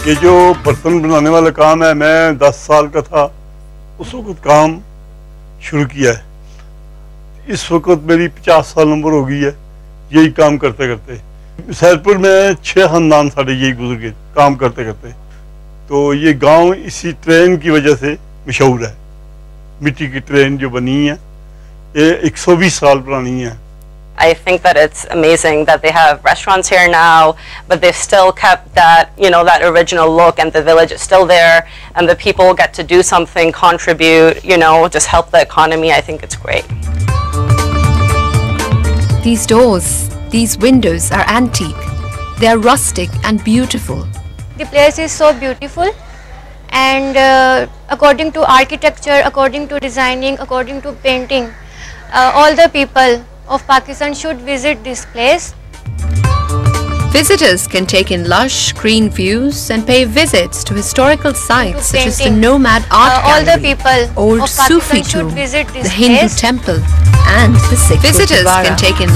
ये जो बर्तन बनाने वाला काम है, मैं 10 साल का था उस वक्त काम शुरू किया है। इस वक्त मेरी 50 साल उम्र हो गई है यही काम करते करते। सैदपुर में 6 खानदान साढ़े यही गुजर गए काम करते करते। तो ये गांव इसी ट्रेन की वजह से मशहूर है। मिट्टी की ट्रेन जो बनी है ये 120 साल पुरानी है। I think that it's amazing that they have restaurants here now, but they've still kept that, that original look, and the village is still there, and the people get to do something, contribute, just help the economy. I think it's great. These doors, these windows are antique. They are rustic and beautiful. The place is so beautiful, and according to architecture, according to designing, according to painting, all the people of Pakistan should visit this place. Visitors can take in lush green views and pay visits to historical sites such as the Nomad Art all Gallery, the people Old of Sufi Pakistan tomb, should visit this the Hindu place. temple and the Sikh Visitors Gurdwara. can take in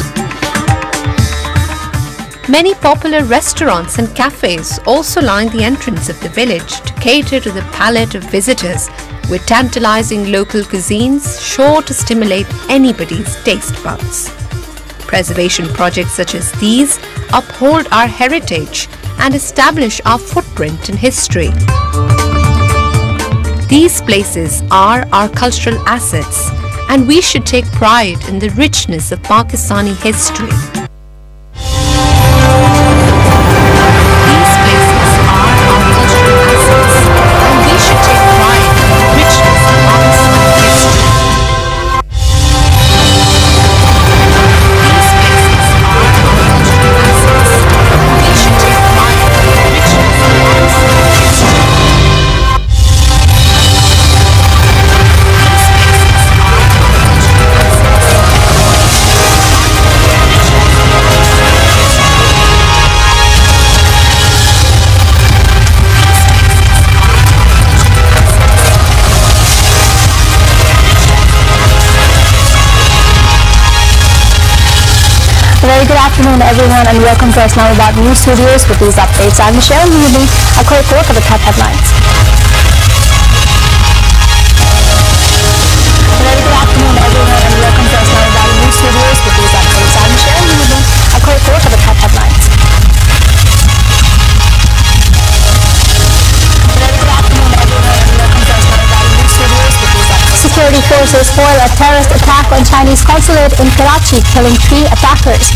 Many popular restaurants and cafes also line the entrance of the village to cater to the palate of visitors with tantalizing local cuisines sure to stimulate anybody's taste buds. Preservation projects such as these uphold our heritage and establish our footprint in history. These places are our cultural assets, and we should take pride in the richness of Pakistani history. Very good afternoon everyone, and welcome to Islamabad News Studios with these updates. I'm Michelle Moody. A quick look at the top headlines. Very good afternoon everyone, and welcome to Islamabad News Studios with these updates. I'm Michelle Moody. A quick look at the top headlines. Very good afternoon everyone, and welcome to Islamabad News Studios with these updates. Security forces foil a terrorist attack on Chinese consulate in Karachi, killing 3 attackers.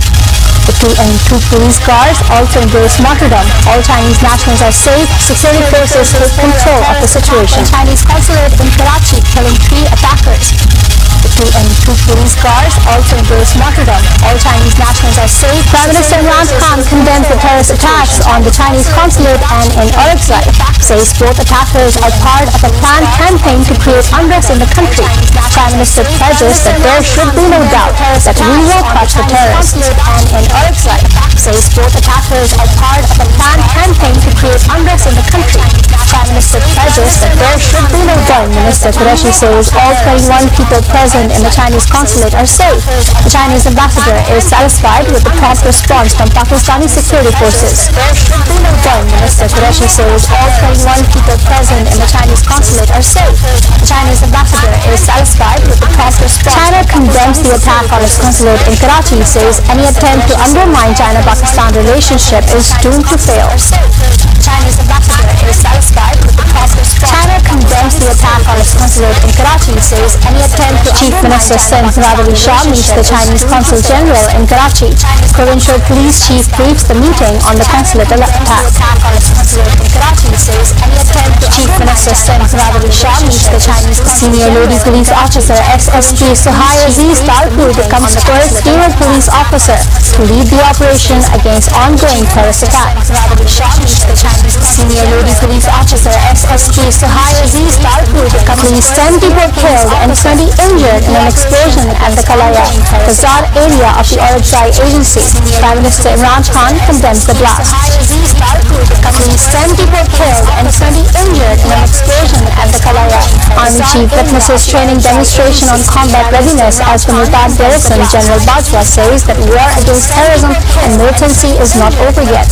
The 2 police guards also embrace martyrdom. All Chinese nationals are safe. Security forces take control of the situation. Chinese consulate in Karachi, killing 3 attackers. The 2 police guards also embrace martyrdom. All Chinese nationals are safe. Prime Minister Imran Khan condemns the terrorist attacks on the Chinese consulate and in Orakzai. Says both attackers are part of a planned campaign to create unrest in the country. Prime Minister pledges that there should be no doubt that we will crush the terrorists. And in Orakzai, says both attackers are part of a planned campaign to create unrest in the country. Prime Minister pledges that there should be no doubt. Minister Qureshi says all 21 people present in the Chinese consulate are safe. The Chinese ambassador is satisfied with the prompt response from Pakistani security forces. There should be no doubt. Minister Qureshi says all 21 people present in the Chinese consulate are safe. The Chinese ambassador is satisfied with the prompt response. China condemns the attack on its consulate in Karachi, says any attempt to undermine China-Pakistan relationship is doomed to fail. Chinese ambassador is satisfied with the prompt response. China condemns the attack on its consulate in Karachi, says any attempt to Chief Minister Singh Radhavi Shah meets the Chinese Consul General in Karachi. Provincial Police Chief briefs the meeting on the consulate attack. Chief Minister Singh Radhavi Shah meets the Chinese Senior Lady Police Officer SSP Suhai Aziz Talpur becomes first female police officer to lead the operation against ongoing terrorist attacks. Radhavi Shah meets the Chinese Senior Lady Police Officer SSP Suhai Aziz Talpur becomes 10 people killed and 20 injured in an explosion at the Kalaya Bazaar area of the Orakzai agency. Prime Minister Imran Khan condemns the blast. At least 10 people killed and 20 injured in an explosion at the Kalaya. Army Chief witnesses training demonstration on combat readiness as the Multan Garrison. General Bajwa says that war against terrorism and militancy is not over yet.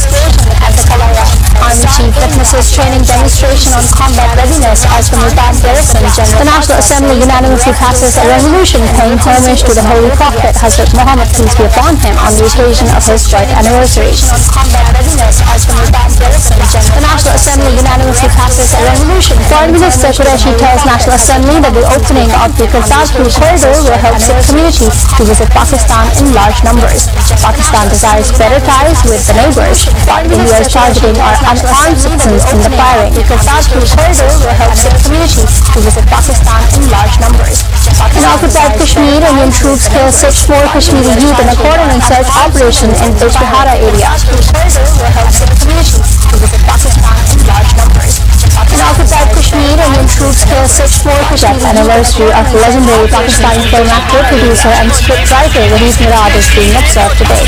Army Chief witnesses training declaration on combat readiness as the Multan Garrison General. The National Assembly unanimously passes a resolution paying homage to the Holy Prophet Hazrat Muhammad, peace be upon him, on the occasion of his birth anniversary. On combat readiness as the Multan Garrison General. The National Assembly unanimously passes a resolution. Foreign Minister Qureshi tells National Assembly that the opening of the Kartarpur corridor will help Sikh community to visit Pakistan in large numbers. Pakistan desires better ties with the neighbors, but India is targeting our unarmed citizens in the firing. The Kartarpur corridor will help Sikh community to visit Pakistan in large numbers. In occupied Kashmir, Indian troops killed 6 more Kashmiri youth in a cordon search operation in Bijbehara area. The corridor will help Sikh community to visit Pakistan in large numbers. In occupied Kashmir, Indian troops killed 6 more Kashmiri. The anniversary of legendary Pakistani film actor, producer and scriptwriter Wahid Murad is being observed today.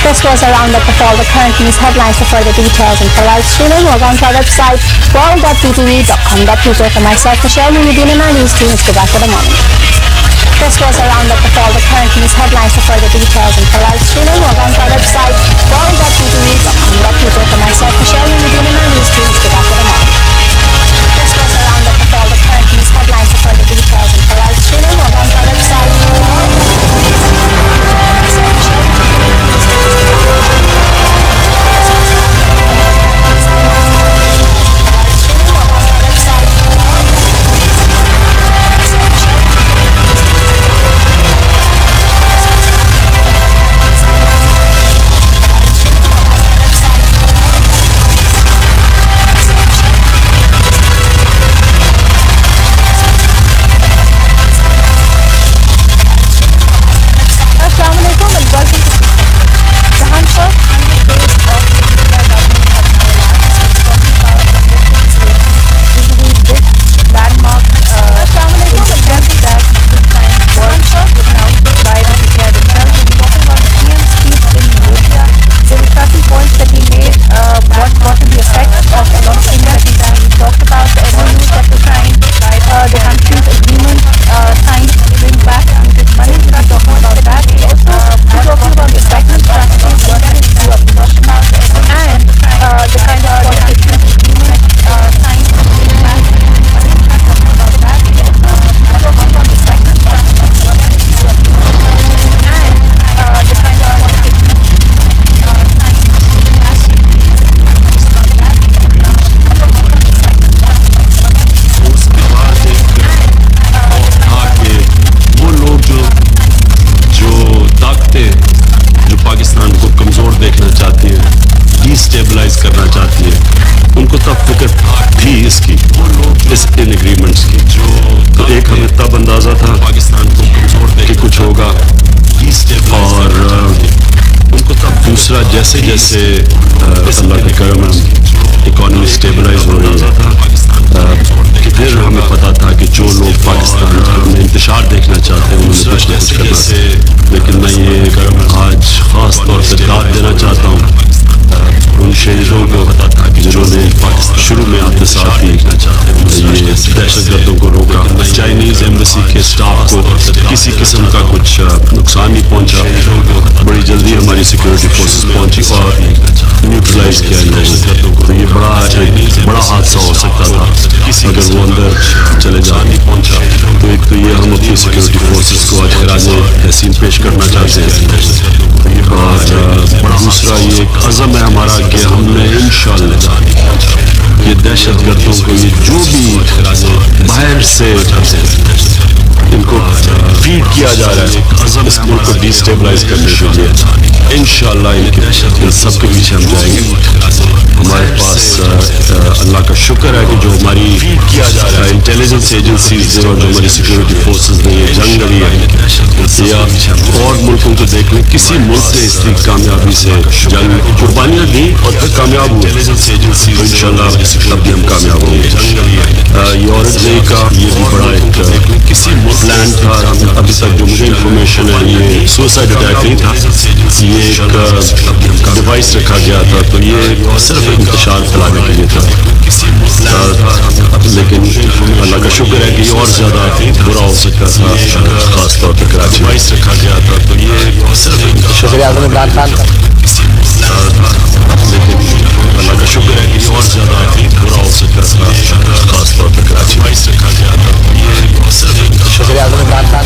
This was a roundup of all the current news headlines. For further details and for live streaming, log on to our website world.ptv.com.pj. For myself, Michelle Muhyiddin, and our news team, let's go back to the morning. This was a roundup of all the current news headlines. For further details and for live streaming, log on to our website world.ptv.com.pj. For myself, Michelle Muhyiddin, and our news team, let's go back to the morning. This was a roundup of all the current news headlines. For further details and for live streaming, log on to our website जैसे जैसे अल्लाह के करम economy stabilise हो रही है कि फिर हमें पता था कि जो लोग पाकिस्तान में इंतशार देखना चाहते हैं उन्होंने कुछ ना कुछ करना है। लेकिन मैं ये आज ख़ास तौर पर दाद देना चाहता हूँ उन शहीदों को, पता था कि जिन्होंने शुरू में आत्मसात देखना चाहते हैं ये दहशतगर्दों को रोका। चाइनीज़ एम्बेसी के स्टाफ को किसी किस्म का कुछ नुकसान नहीं पहुंचा। बड़ी जल्दी हमारी सिक्योरिटी फोर्सेस पहुंची और न्यूट्रलाइज किया इन लोगों को। तो ये बड़ा हादसा हो सकता था अगर वो अंदर चले जाने पहुंचा। तो एक तो ये हम अपनी सिक्योरिटी फोर्सेस को आज खराज तहसीन पेश करना चाहते हैं और दूसरा ये एक अज़म है हमारा कि हमने इंशाअल्लाह ये दहशतगर्दों को ये जो भी बाहर से इनको फीड किया जा रहा है इस मुल्क को डिस्टेबलाइज करने के लिए इंशाअल्लाह इन सब के पीछे हम जाएंगे। हमारे पास अल्लाह का शुक्र है कि जो हमारी फीड किया जा रहा है इंटेलिजेंस एजेंसीज और जो हमारी सिक्योरिटी फोर्सेस ने ये जंग लड़ी है या और मुल्कों को देख लें किसी मुल्क ने इसकी कामयाबी से जंग कुर्बानियाँ दी और फिर कामयाब हुए इंशाअल्लाह तब भी हम कामयाब होंगे। زردزئی کا یہ بھی بڑا ایک کسی پلان تھا. ابھی تک جو مجھے انفارمیشن ہے یہ سوسائڈ اٹیک نہیں تھا, یہ ایک ڈیوائس رکھا گیا تھا, تو یہ صرف انتشار پھیلانے کے لیے تھا. لیکن اللہ کا شکر ہے کہ یہ اور زیادہ برا ہو سکتا تھا, خاص طور پہ کراچی. ڈیوائس رکھا گیا تھا تو یہ صرف شکریہ اعظم عمران خان. لیکن اللہ کا شکر ہے کہ یہ اور زیادہ برا ہو سکتا تھا, خاص طور پہ کراچی. ڈیوائس رکھا گیا تھا تو یہ صرف شکریہ اعظم Imran Khan.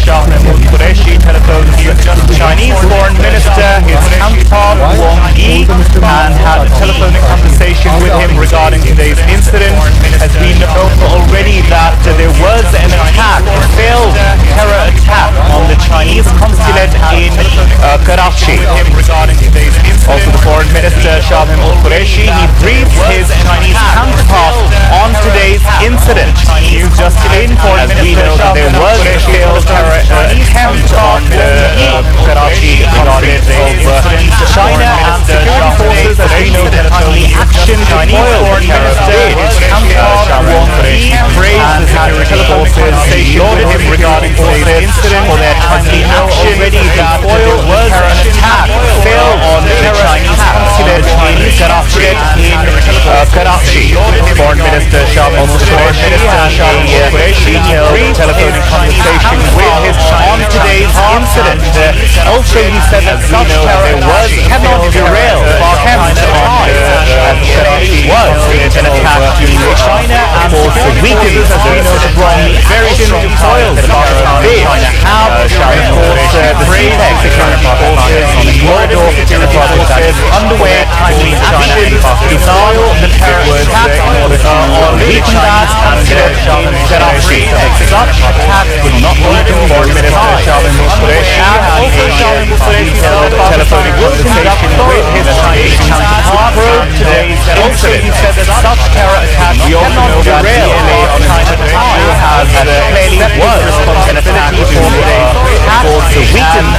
Shah Mahmood Qureshi telephones Chinese Foreign Minister, his counterpart Wang Yi, and had a telephonic conversation with him regarding today's incident. Has been known already that there was an attack, a failed terror attack on the Chinese consulate in Karachi. Also, the Foreign Minister Shah Mahmood Qureshi, he briefed his Chinese counterpart on today's incident. Just in, as we know that there was a failed terror attempt on Karachi regarding China and security forces, as we know, that timely action to foil the terror bid. His counterpart Wang Yi praised the security forces, lauded him regarding today's incident for their timely action to foil the terror attack failed on the Chinese consulate in Karachi. Foreign Minister Shah Mahmood Qureshi had a detailed telephonic conversation with his on today's incident. Also, he said that such terror cannot derail attempts on Karachi was an attack to China and also weakens, as we know, strongly action to foil the Pakistan bid. Have, of course, the CPEC security forces, the border security forces underway timely action to foil the terror attack on weaken that and Karachi. Such attacks will not weaken Foreign Minister Shah Mahmood Qureshi and also Shah Mahmood Qureshi telephonic conversation with his Chinese counterpart probe today's incident. He said that such terror attacks cannot derail on China's time has clearly was responsibility for the weakened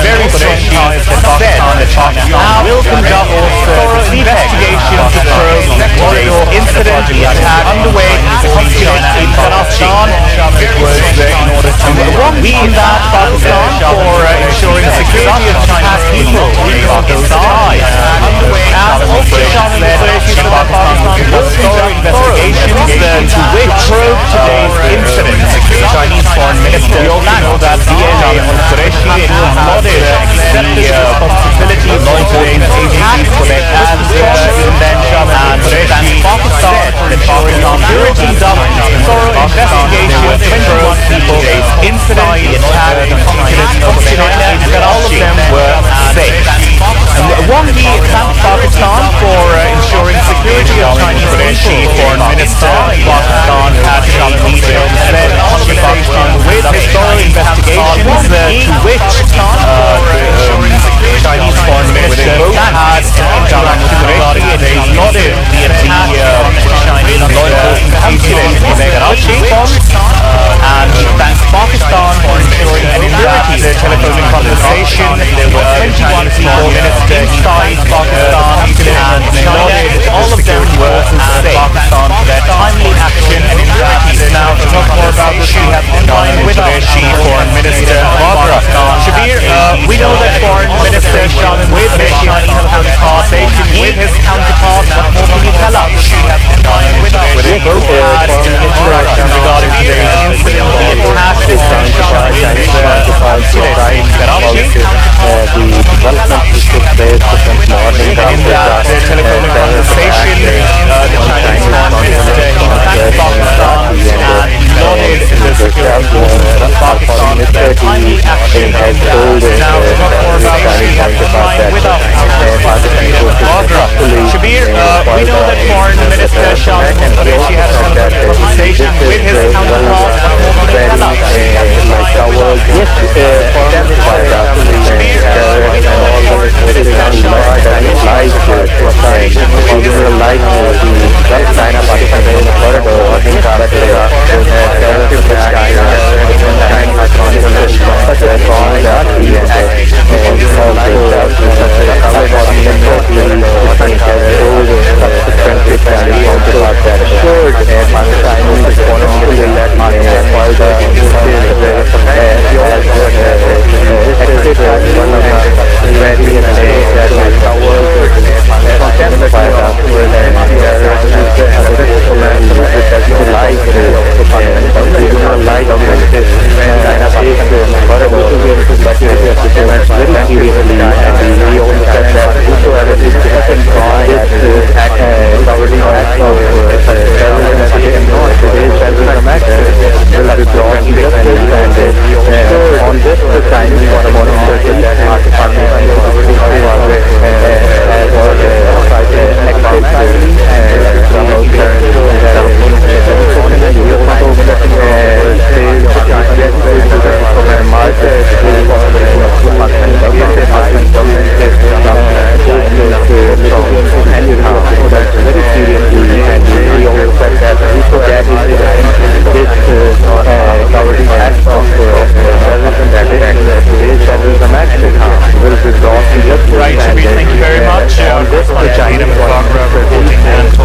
very strong ties that Pakistan and China will conduct thorough investigation to probe today's incident. The attack underway between China and Pakistan. It was in order to weaken that Pakistan for ensuring security of Chinese people in Pakistan. And also Shah Mahmood Qureshi said that Pakistan will conduct investigations to probe today's incident. The Chinese Foreign Minister, we also know that Shah Mahmood Qureshi lauded the responsibility of today's agencies for their response, and then Shah Mahmood Qureshi Pakistan for ensuring security conduct thorough investigation of 21 people inside the attack on China, and all of them were safe. And Wang Yi thanked Pakistan for ensuring security of Chinese people. Foreign Minister Pakistan had detailed said Pakistan with his thorough investigations to which Chinese Foreign Minister had interaction regarding it. They lauded the attack on Chinese law enforcement agencies in Karachi, and he thanked Pakistan for ensuring security. The telephonic conversation, there were 21 people inside Pakistan, and lauded all of them were Pakistan for their timely action and security. Now, to talk more about this, we have online with us Foreign Minister Pakistan. Shabir, we know that Foreign Minister Shah with his Chinese conversation with his counterpart. What more can you tell us? With us, we both had interaction regarding today's incident, the attack with Chinese consulate in Karachi. The development which took place since morning In that telephonic conversation, the Chinese Foreign Minister thanked Pakistan and lauded the security forces of Pakistan for their timely action in that. Now, to talk more about this, we have online with us Shabir, we know that Foreign Minister Shah Mahmood Qureshi had a telephonic conversation with his counterpart. What more can you tell us? Yes, Pakistan on this the Chinese monitored that Pakistan Right, Shabir, thank you very much. Correspondent Jahida Mubarak reporting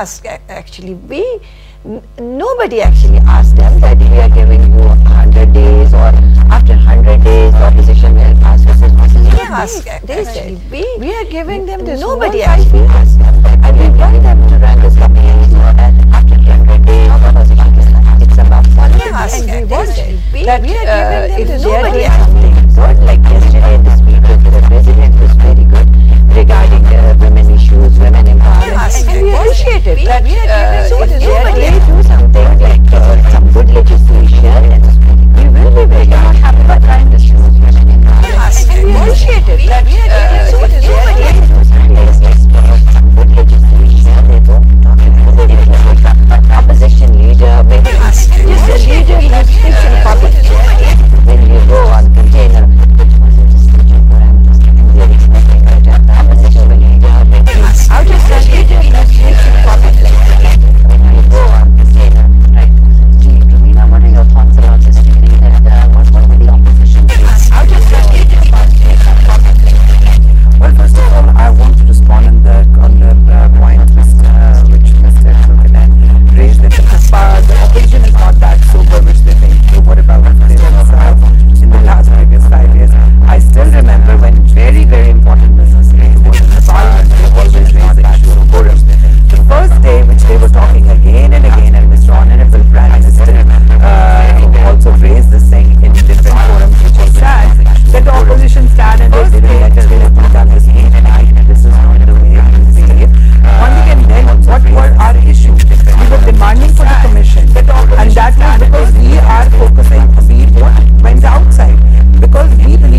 asked actually. Nobody actually asked them that we are giving you 100 days or after 100 days the opposition will ask us. They said we are giving them this. Nobody actually asked them that, and we want them to run this company after 100 days of opposition. It's about politics, and we want that if they are doing something good,